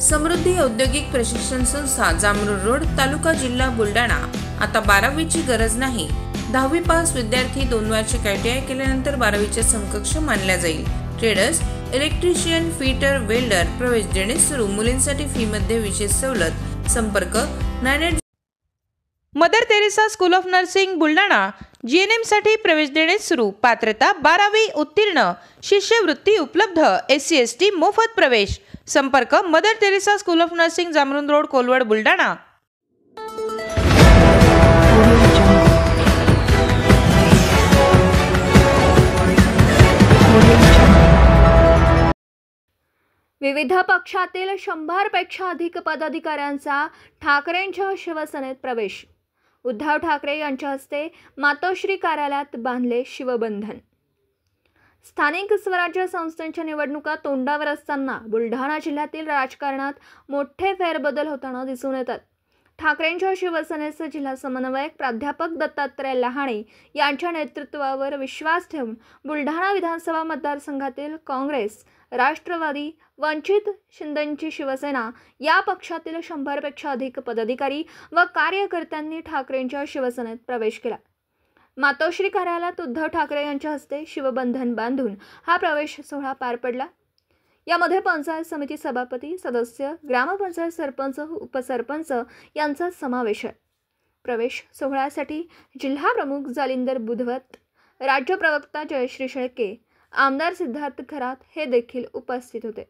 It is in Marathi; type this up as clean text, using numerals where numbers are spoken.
समृद्धी औद्योगिक प्रशिक्षण संस्था, जामरुड रोड, तालुका, जिल्हा बुलढाणा। आता 12वीची गरज नाही। 10वी पास विद्यार्थी 2 वार्षिक ITI केल्यानंतर 12वीच्या समकक्ष मानल्या जाईल। ट्रेडर्स, इलेक्ट्रिशियन, फिटर, वेल्डर प्रवेश देणे सुरू। मुलींसाठी फी मध्ये विशेष सवलत। संपर्क 98 Mother Teresa school of Nursing Buldhana. GNM साठी प्रवेश देणे सुरू। पात्रता 12वी उत्तीर्ण। शिष्यवृत्ती उपलब्ध। SC ST मोफत प्रवेश। संपर्क Mother Teresa school of nursing, Jamrud road, Kolwad, Buldhana. विविध पक्षातील 100 पेक्षा अधिक पदाधिकाऱ्यांचा ठाकरेंच्या शिवसेनेत प्रवेश। उद्धव ठाकरे यांच्या हस्ते मातोश्री कार्यालयात बांधले शिवबंधन। स्थानिक स्वराज्य संस्थांच्या निवडणुका तोंडावर असताना बुलढाणा जिल्ह्यातील राजकारणात मोठे फेरबदल होताना दिसून येतात। ठाकरेंच्या शिवसेनेचे जिल्हा समन्वयक प्राध्यापक दत्तात्रय लहाणे यांच्या नेतृत्वावर विश्वास ठेवून बुलढाणा विधानसभा मतदारसंघातील काँग्रेस, राष्ट्रवादी, वंचित, शिंदेची शिवसेना या पक्षातील 100 पेक्षा अधिक पदाधिकारी व कार्यकर्त्यांनी ठाकरेंच्या शिवसेनेत प्रवेश केला। मातोश्री कार्यालयात उद्धव ठाकरे यांच्या हस्ते शिवबंधन बांधून हा प्रवेश सोहळा पार पडला। यामध्ये पंचायत समिती सभापती, सदस्य, ग्रामपंचायत सरपंच, उपसरपंच यांचा समावेश आहे। प्रवेश सोहळ्यासाठी जिल्हा प्रमुख जालिंदर बुधवत, राज्य प्रवक्ता जयश्री शेळके, आमदार सिद्धार्थ खरात हे देखील उपस्थित होते।